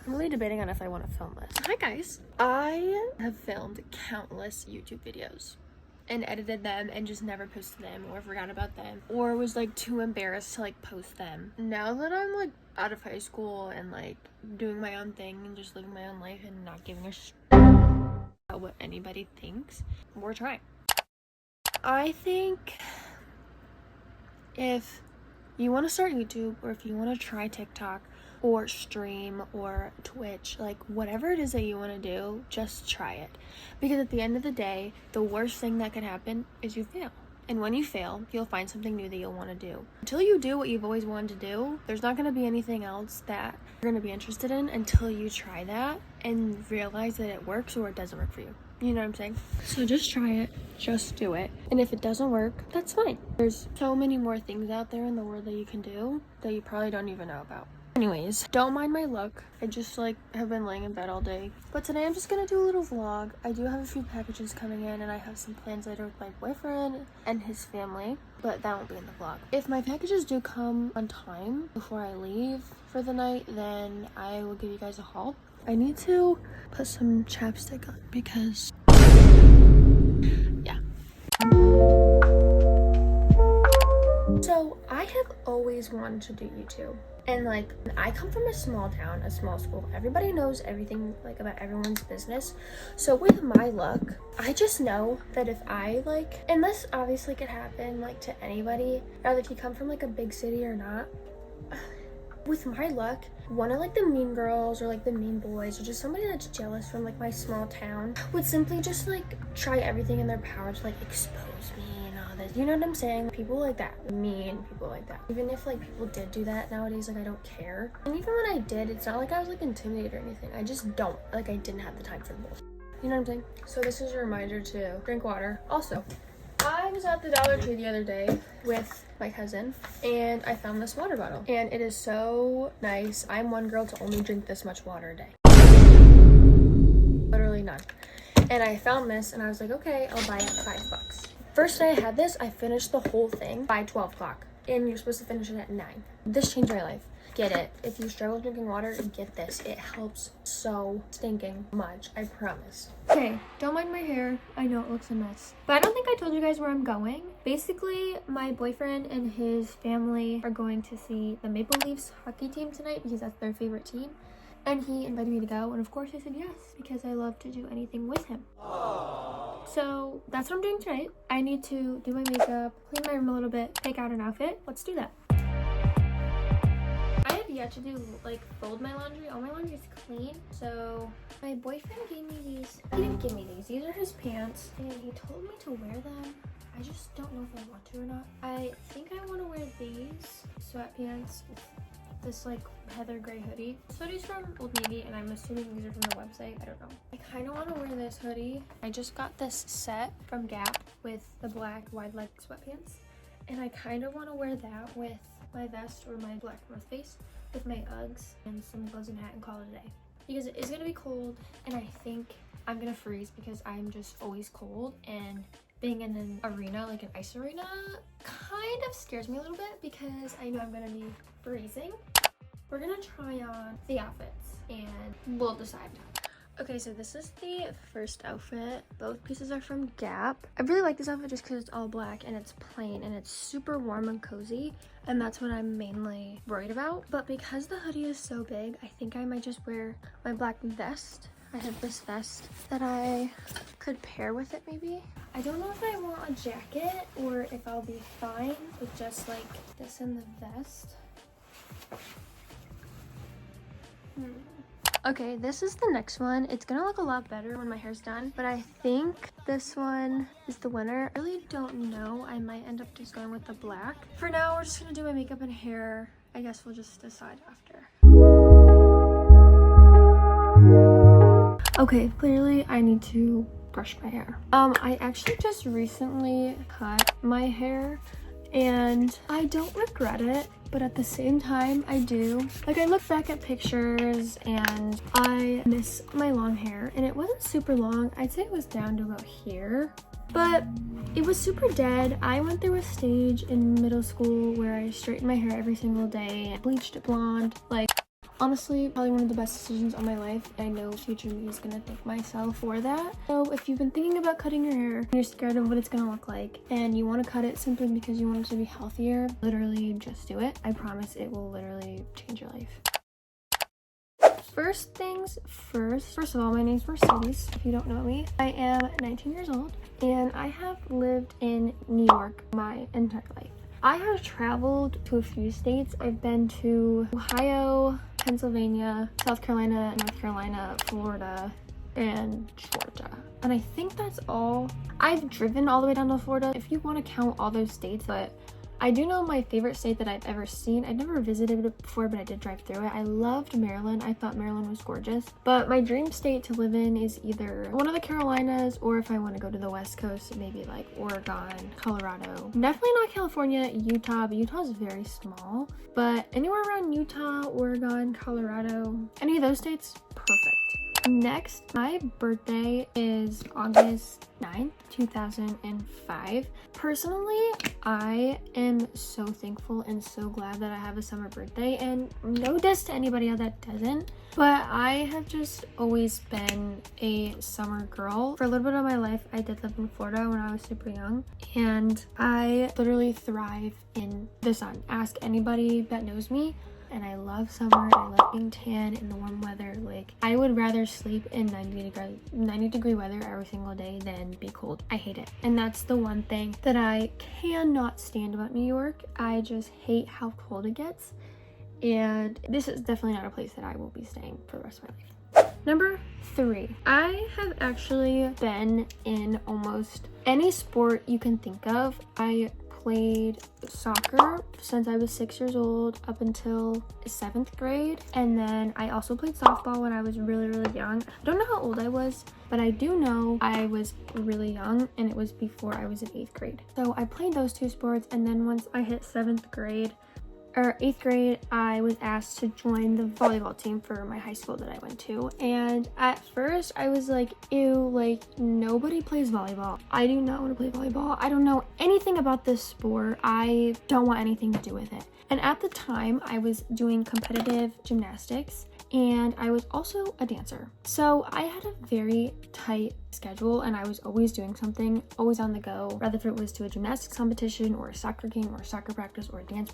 I'm really debating on if I want to film this. Hi guys. I have filmed countless YouTube videos and edited them and just never posted them or forgot about them or was like too embarrassed to like post them. Now that I'm like out of high school and like doing my own thing and just living my own life and not giving a shit about what anybody thinks, we're trying. I think if you want to start YouTube or if you want to try TikTok or stream or Twitch, like whatever it is that you want to do, just try it. Because at the end of the day, the worst thing that could happen is you fail. And when you fail, you'll find something new that you'll want to do. Until you do what you've always wanted to do, there's not going to be anything else that you're going to be interested in until you try that and realize that it works or it doesn't work for you. You know what I'm saying? So just try it. Just do it. And if it doesn't work, that's fine. There's so many more things out there in the world that you can do that you probably don't even know about. Anyways, don't mind my look. I just like have been laying in bed all day. But today I'm just gonna do a little vlog. I do have a few packages coming in and I have some plans later with my boyfriend and his family, but that won't be in the vlog. If my packages do come on time before I leave for the night, then I will give you guys a haul. I need to put some chapstick on because yeah. So I have always wanted to do YouTube. And like, I come from a small town, a small school. Everybody knows everything like about everyone's business. So with my luck, I just know that if I like, and this obviously could happen like to anybody, rather if you come from like a big city or not. With my luck, one of like the mean girls or like the mean boys or just somebody that's jealous from like my small town would simply just like try everything in their power to like expose me and all this. You know what I'm saying? People like that, mean people like that. Even if like people did do that nowadays, like I don't care. And even when I did, it's not like I was like intimidated or anything. I just don't, like I didn't have the time for the bullshit. You know what I'm saying? So this is a reminder to drink water. Also, I was at the Dollar Tree the other day with my cousin and I found this water bottle and it is so nice. I'm one girl to only drink this much water a day. Literally none. And I found this and I was like, okay, I'll buy it $5. First day I had this, I finished the whole thing by 12 o'clock and you're supposed to finish it at 9. This changed my life. Get it. If you struggle drinking water, get this. It helps so stinking much. I promise. Okay, don't mind my hair. I know it looks a mess. But I don't think I told you guys where I'm going. Basically, my boyfriend and his family are going to see the Maple Leafs hockey team tonight because that's their favorite team. And he invited me to go. And of course I said yes because I love to do anything with him. Aww. So that's what I'm doing tonight. I need to do my makeup, clean my room a little bit, pick out an outfit. Let's do that. I have yet to do like fold my laundry. All my laundry is clean. So my boyfriend gave me these. He didn't give me these. These are his pants and he told me to wear them. I just don't know if I want to or not. I think I want to wear these sweatpants with this like heather gray hoodie. This hoodie's from Old Navy and I'm assuming these are from the website. I don't know. I kind of want to wear this hoodie. I just got this set from Gap with the black wide leg sweatpants and I kind of want to wear that with my vest or my black North Face with my Uggs and some gloves and hat and call it a day. Because it is gonna be cold and I think I'm gonna freeze because I'm just always cold and being in an arena, like an ice arena, kind of scares me a little bit because I know I'm gonna be freezing. We're gonna try on the outfits and we'll decide. Okay, so this is the first outfit. Both pieces are from Gap. I really like this outfit just because it's all black and it's plain and it's super warm and cozy. And that's what I'm mainly worried about. But because the hoodie is so big, I think I might just wear my black vest. I have this vest that I could pair with it maybe. I don't know if I want a jacket or if I'll be fine with just like this and the vest. Okay, this is the next one. It's gonna look a lot better when my hair's done, but I think this one is the winner. I really don't know. I might end up just going with the black. For now, we're just gonna do my makeup and hair. I guess we'll just decide after. Okay, clearly I need to brush my hair. I actually just recently cut my hair and I don't regret it, but at the same time I do. Like I look back at pictures and I miss my long hair and it wasn't super long. I'd say it was down to about here, but it was super dead. I went through a stage in middle school where I straightened my hair every single day and bleached it blonde. Like Honestly, probably one of the best decisions of my life. I know future me is gonna thank myself for that. So if you've been thinking about cutting your hair and you're scared of what it's gonna look like and you want to cut it simply because you want it to be healthier, literally just do it. I promise it will literally change your life. First things first. First of all, my name's Mercedes, if you don't know me. I am 19 years old and I have lived in New York my entire life. I have traveled to a few states. I've been to Ohio, Pennsylvania, South Carolina, North Carolina, Florida, and Georgia. And I think that's all. I've driven all the way down to Florida, if you want to count all those states, but I do know my favorite state that I've ever seen. I've never visited it before, but I did drive through it. I loved Maryland. I thought Maryland was gorgeous. But my dream state to live in is either one of the Carolinas, or if I want to go to the West Coast, maybe like Oregon, Colorado. Definitely not California, Utah, but Utah is very small. But anywhere around Utah, Oregon, Colorado, any of those states, perfect. Next, my birthday is August 9th, 2005. Personally, I am so thankful and so glad that I have a summer birthday, and no diss to anybody out that doesn't, but I have just always been a summer girl. For a little bit of my life, I did live in Florida when I was super young, and I literally thrive in the sun. Ask anybody that knows me. And I love summer. I love being tan in the warm weather. Like, I would rather sleep in 90 degree weather every single day than be cold. I hate it. And that's the one thing that I cannot stand about New York. I just hate how cold it gets. And this is definitely not a place that I will be staying for the rest of my life. Number 3, I have actually been in almost any sport you can think of. I played soccer since I was 6 years old up until 7th grade, and then I also played softball when I was really young. I don't know how old I was, but I do know I was really young, and it was before I was in 8th grade. So I played those 2 sports, and then once I hit 7th grade or 8th grade, I was asked to join the volleyball team for my high school that I went to. And at first I was like, ew, like nobody plays volleyball. I do not want to play volleyball. I don't know anything about this sport. I don't want anything to do with it. And at the time I was doing competitive gymnastics, and I was also a dancer. So I had a very tight schedule, and I was always doing something, always on the go, whether if it was to a gymnastics competition or a soccer game or soccer practice or a dance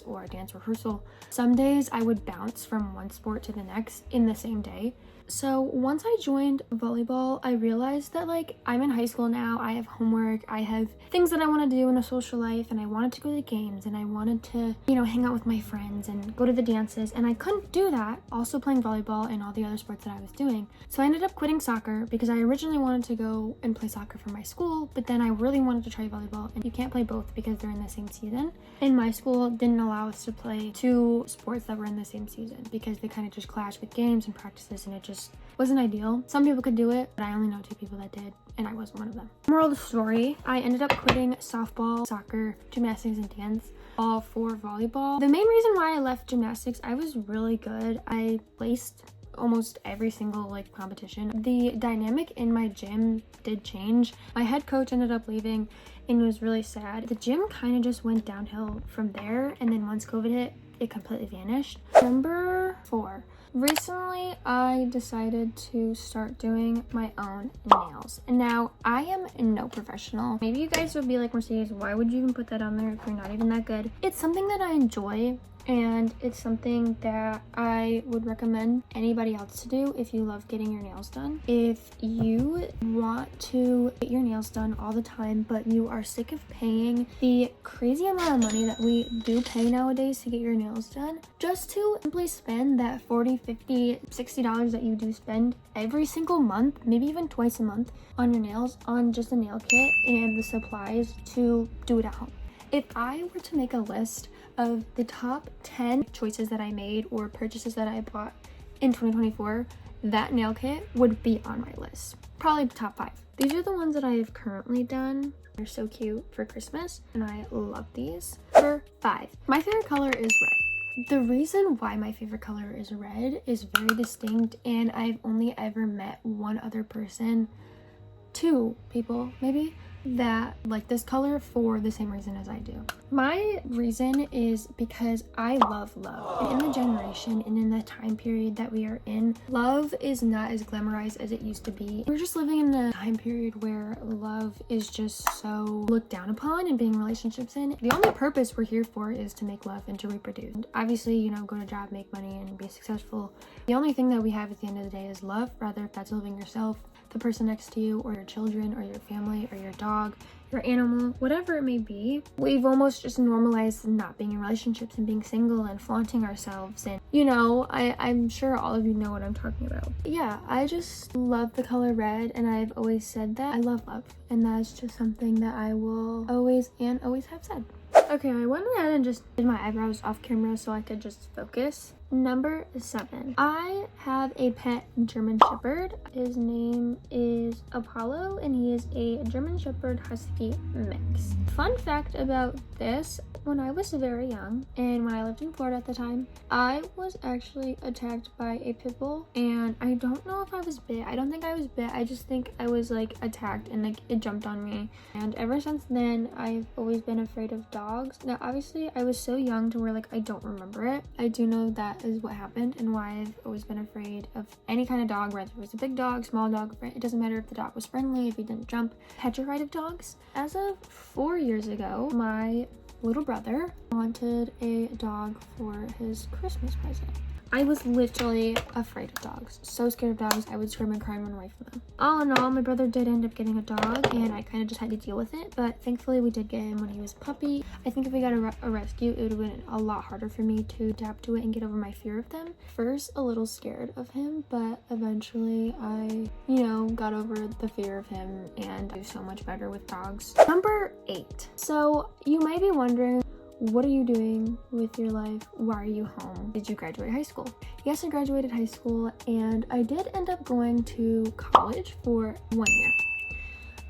or a dance rehearsal. Some days I would bounce from one sport to the next in the same day. So once I joined volleyball, I realized that like I'm in high school now, I have homework, I have things that I want to do in a social life, and I wanted to go to the games, and I wanted to, you know, hang out with my friends and go to the dances, and I couldn't do that also playing volleyball and all the other sports that I was doing. So I ended up quitting soccer because I originally wanted to go and play soccer for my school, but then I really wanted to try volleyball, and you can't play both because they're in the same season. And my school didn't allow us to play 2 sports that were in the same season because they kind of just clashed with games and practices, and it just wasn't ideal. Some people could do it, but I only know 2 people that did, and I wasn't one of them. Moral of the story, I ended up quitting softball, soccer, gymnastics, and dance, all for volleyball. The main reason why I left gymnastics, I was really good. I placed almost every single like competition. The dynamic in my gym did change. My head coach ended up leaving, and it was really sad. The gym kind of just went downhill from there, and then once COVID hit, it completely vanished. Number 4. Recently, I decided to start doing my own nails. And now, I am no professional. Maybe you guys would be like, Mercedes, why would you even put that on there if you're not even that good? It's something that I enjoy, and it's something that I would recommend anybody else to do if you love getting your nails done. If you want to get your nails done all the time, but you are sick of paying the crazy amount of money that we do pay nowadays to get your nails done, just to simply spend that $40, $50, $60 that you do spend every single month, maybe even twice a month, on your nails, on just a nail kit and the supplies to do it at home. If I were to make a list of the top 10 choices that I made or purchases that I bought in 2024, that nail kit would be on my list. Probably the top 5. These are the ones that I have currently done. They're so cute for Christmas, and I love these. Number 5. My favorite color is red. The reason why my favorite color is red is very distinct, and I've only ever met one other person, 2 people maybe, that like this color for the same reason as I do. My reason is because I love love. And in the generation and in the time period that we are in, love is not as glamorized as it used to be. We're just living in a time period where love is just so looked down upon and being relationships in. The only purpose we're here for is to make love and to reproduce. And obviously, you know, go to job, make money, and be successful. The only thing that we have at the end of the day is love, rather if that's loving yourself, the person next to you, or your children, or your family, or your dog, your animal, whatever it may be. We've almost just normalized not being in relationships and being single and flaunting ourselves. And you know, I'm sure all of you know what I'm talking about. Yeah, I just love the color red, and I've always said that. I love love, and that's just something that I will always have said. Okay, I went ahead and just did my eyebrows off camera so I could just focus. Number 7. I have a pet German Shepherd. His name is Apollo, and he is a German Shepherd Husky mix. Fun fact about this, when I was very young and when I lived in Florida at the time, I was actually attacked by a pit bull, and I don't know if I was bit. I don't think I was bit. I just think I was like attacked and like it jumped on me. And ever since then, I've always been afraid of dogs. Now, obviously, I was so young to where like I don't remember it. I do know that is what happened and why I've always been afraid of any kind of dog, whether it was a big dog, small dog. It doesn't matter if the dog was friendly, if he didn't jump. Petrified of dogs. As of 4 years ago, my little brother wanted a dog for his Christmas present. I was literally afraid of dogs. So scared of dogs, I would scream and cry and run away from them. All in all, my brother did end up getting a dog, and I kind of just had to deal with it. But thankfully, we did get him when he was a puppy. I think if we got a rescue, it would have been a lot harder for me to adapt to it and get over my fear of them. First, a little scared of him, but eventually I, you know, got over the fear of him and do so much better with dogs. Number 8. So you might be wondering, what are you doing with your life? Why are you home? Did you graduate high school? Yes, I graduated high school, and I did end up going to college for 1 year.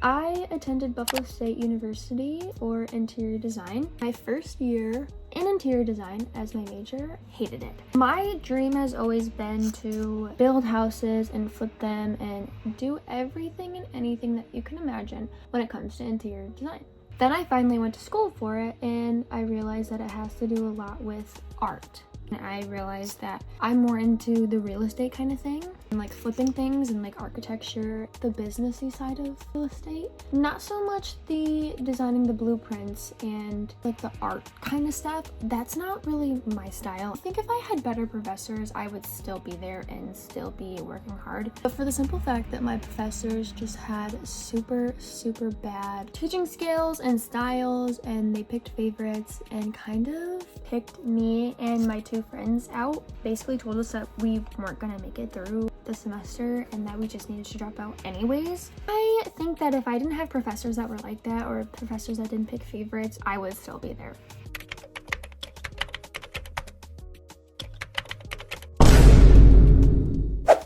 I attended Buffalo State University for interior design. My first year in interior design as my major, hated it. My dream has always been to build houses and flip them and do everything and anything that you can imagine when it comes to interior design. Then I finally went to school for it, and I realized that it has to do a lot with art. And I realized that I'm more into the real estate kind of thing, and like flipping things and like architecture, the businessy side of real estate. Not so much the designing the blueprints and like the art kind of stuff. That's not really my style. I think if I had better professors, I would still be there and still be working hard. But for the simple fact that my professors just had super bad teaching skills and styles, and they picked favorites and kind of picked me and my 2 friends out, basically told us that we weren't gonna make it through the semester and that we just needed to drop out anyways. I think that if I didn't have professors that were like that, or professors that didn't pick favorites, I would still be there.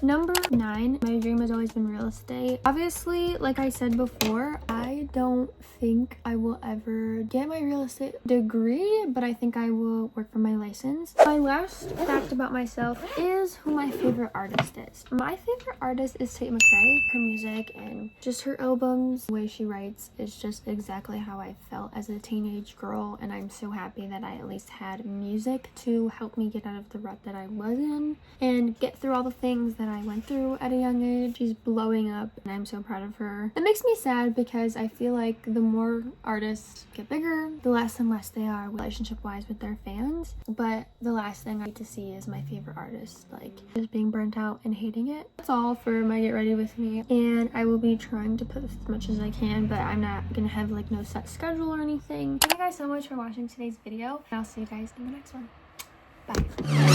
Number 9, my dream has always been real estate. Obviously, like I said before, I don't think I will ever get my real estate degree, but I think I will work for my license. My last fact about myself is who my favorite artist is. My favorite artist is Tate McRae. Her music and just her albums, the way she writes is just exactly how I felt as a teenage girl, and I'm so happy that I at least had music to help me get out of the rut that I was in and get through all the things that I went through at a young age. She's blowing up, and I'm so proud of her. It makes me sad because I feel like the more artists get bigger, the less and less they are relationship-wise with their fans. But the last thing I get to see is my favorite artist like just being burnt out and hating it. That's all for my Get Ready With Me, and I will be trying to put as much as I can, but I'm not gonna have like no set schedule or anything. Thank you guys so much for watching today's video, and I'll see you guys in the next one. Bye.